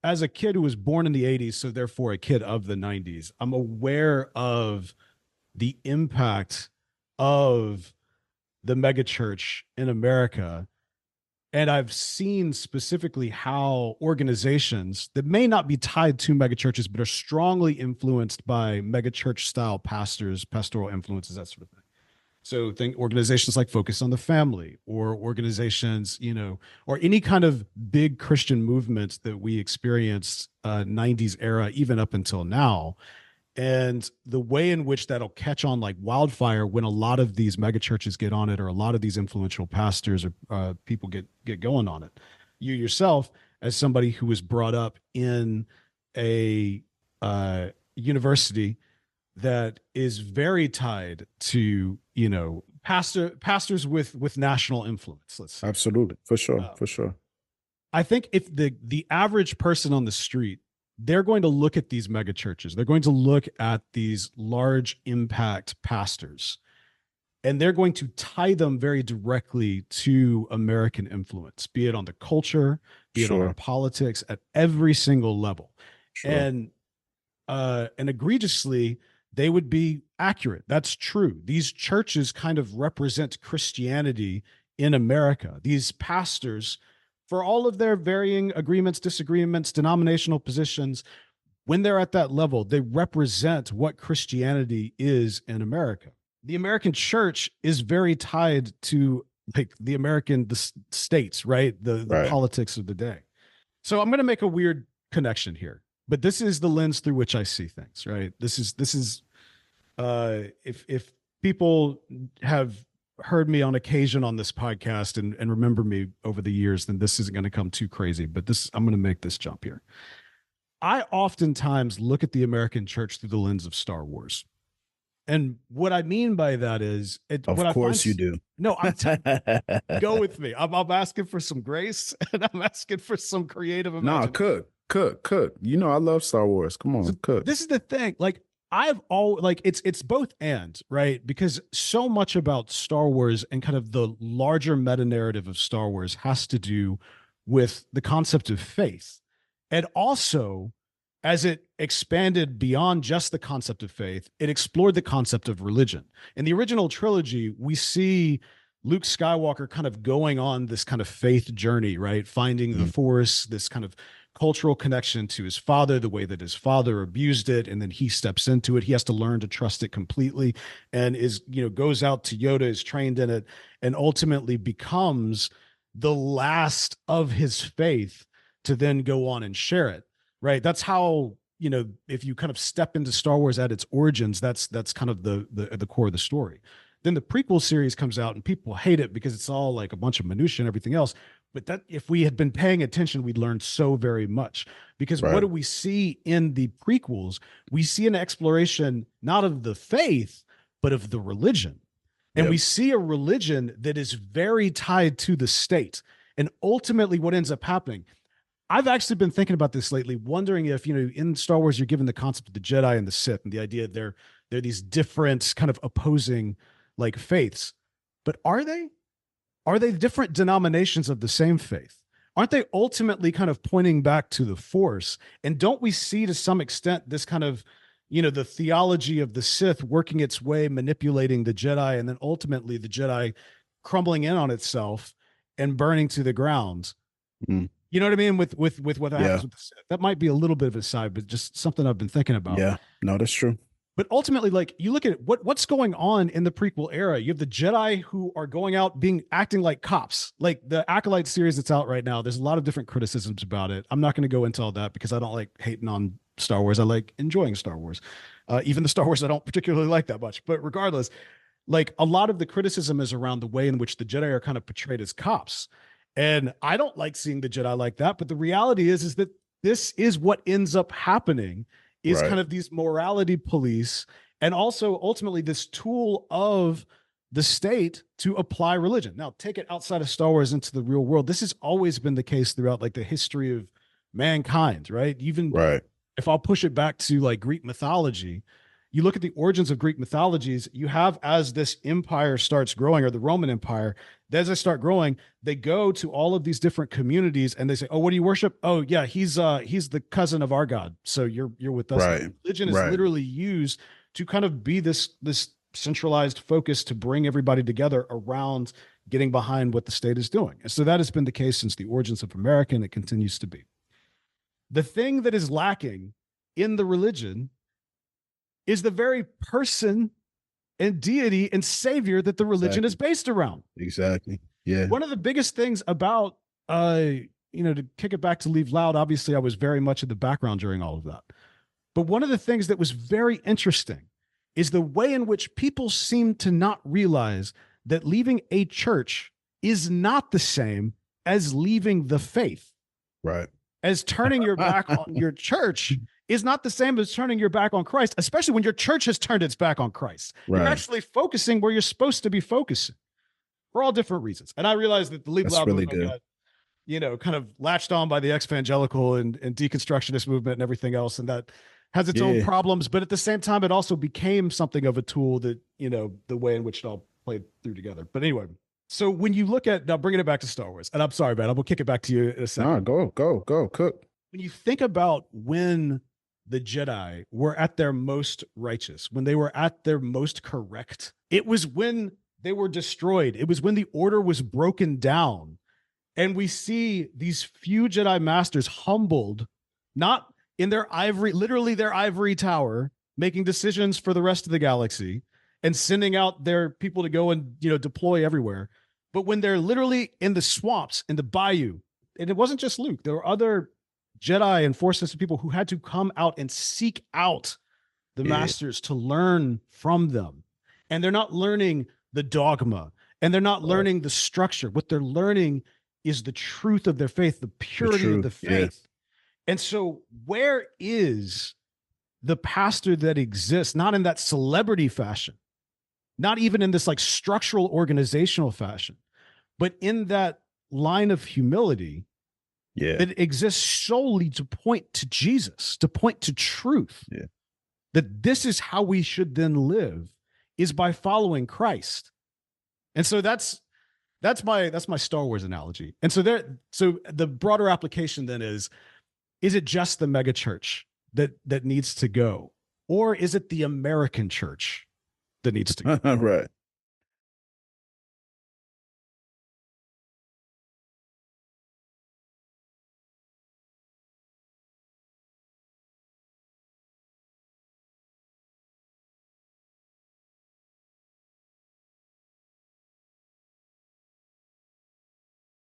as a kid who was born in the 80s, so therefore a kid of the 90s, I'm aware of the impact of the megachurch in America. And I've seen specifically how organizations that may not be tied to megachurches, but are strongly influenced by megachurch style pastors, pastoral influences, that sort of thing. So think organizations like Focus on the Family, or organizations, or any kind of big Christian movements that we experienced 90s era, even up until now. And the way in which that'll catch on like wildfire when a lot of these megachurches get on it, or a lot of these influential pastors or people get going on it. You yourself, as somebody who was brought up in a university that is very tied to, pastors with national influence, let's say. Absolutely. For sure. For sure. I think if the average person on the street, they're going to look at these mega churches, they're going to look at these large impact pastors, and they're going to tie them very directly to American influence, be it on the culture, be it on our politics, at every single level. And egregiously, they would be accurate. That's true. These churches kind of represent Christianity in America. These pastors, for all of their varying agreements, disagreements, denominational positions, when they're at that level, they represent what Christianity is in America. The American church is very tied to like the states, right? The politics of the day. So I'm going to make a weird connection here, but this is the lens through which I see things, right? This is if people have heard me on occasion on this podcast and remember me over the years, then this isn't going to come too crazy, but I'm going to make this jump here. I oftentimes look at the American church through the lens of Star Wars. And what I mean by that is, of course you do. No, go with me. I'm asking for some grace, and I'm asking for some creative imagination. No, cook. I love Star Wars. Come on, cook. This is the thing. Like, it's both and, right? Because so much about Star Wars and kind of the larger meta narrative of Star Wars has to do with the concept of faith. And also, as it expanded beyond just the concept of faith, it explored the concept of religion. In the original trilogy, we see Luke Skywalker kind of going on this kind of faith journey, right? Finding the Force, this kind of cultural connection to his father, the way that his father abused it, and then he steps into it. He has to learn to trust it completely, and goes out to Yoda, is trained in it, and ultimately becomes the last of his faith to then go on and share it, right? That's how, if you kind of step into Star Wars at its origins, that's kind of the core of the story. Then the prequel series comes out and people hate it because it's all like a bunch of minutia and everything else. But that, if we had been paying attention, we'd learn so very much, because what do we see in the prequels? We see an exploration, not of the faith, but of the religion. And we see a religion that is very tied to the state. And ultimately what ends up happening, I've actually been thinking about this lately, wondering if, in Star Wars, you're given the concept of the Jedi and the Sith, and the idea they're these different kind of opposing like faiths. But are they? Are they different denominations of the same faith? Aren't they ultimately kind of pointing back to the Force? And don't we see to some extent this kind of, the theology of the Sith working its way, manipulating the Jedi, and then ultimately the Jedi crumbling in on itself and burning to the ground? You know what I mean? With what happens with the Sith. That might be a little bit of a side, but just something I've been thinking about. Yeah, no, that's true. But ultimately, like, you look at what's going on in the prequel era. You have the Jedi who are going out acting like cops, like the Acolyte series that's out right now. There's a lot of different criticisms about it. I'm not going to go into all that because I don't like hating on Star Wars. I like enjoying Star Wars, even the Star Wars I don't particularly like that much. But regardless, like, a lot of the criticism is around the way in which the Jedi are kind of portrayed as cops. And I don't like seeing the Jedi like that. But the reality is that this is what ends up happening. Is kind of these morality police, and also ultimately this tool of the state to apply religion. Now, take it outside of Star Wars into the real world. This has always been the case throughout like the history of mankind, right? Even if I'll push it back to like Greek mythology, you look at the origins of Greek mythologies, you have, as this empire starts growing, or the Roman Empire, as they start growing, they go to all of these different communities and they say, oh, what do you worship? Oh yeah, he's the cousin of our God. So you're with us. Right. Religion is Right. literally used to kind of be this centralized focus to bring everybody together around getting behind what the state is doing. And so that has been the case since the origins of America, and it continues to be. The thing that is lacking in the religion is the very person and deity and savior that the religion is based around. Exactly. Yeah. One of the biggest things about, to kick it back to Leave Loud, obviously I was very much in the background during all of that. But one of the things that was very interesting is the way in which people seem to not realize that leaving a church is not the same as leaving the faith. Right. As turning your back on your church is not the same as turning your back on Christ, especially when your church has turned its back on Christ. Right. You're actually focusing where you're supposed to be focusing for all different reasons. And I realized that the Leave Loud really movement got, kind of latched on by the evangelical and deconstructionist movement and everything else. And that has its own problems, but at the same time, it also became something of a tool that, the way in which it all played through together. But anyway, so when you look at, now bringing it back to Star Wars, and I'm sorry, man, I'm gonna kick it back to you in a second. No, go, cook. When you think about when the Jedi were at their most righteous, when they were at their most correct, it was when they were destroyed. It was when the order was broken down. And we see these few Jedi masters humbled, not in their literally their ivory tower, making decisions for the rest of the galaxy and sending out their people to go and, deploy everywhere. But when they're literally in the swamps, in the bayou, and it wasn't just Luke, there were other Jedi and Force sensitive people who had to come out and seek out the masters to learn from them. And they're not learning the dogma, and they're not learning the structure. What they're learning is the truth of their faith, the purity of the faith. And so where is the pastor that exists, not in that celebrity fashion, not even in this like structural organizational fashion, but in that line of humility that exists solely to point to Jesus, to point to truth, that this is how we should then live, is by following Christ. And so that's my Star Wars analogy. And so the broader application then is it just the mega church that needs to go, or is it the American church that needs to go? Right.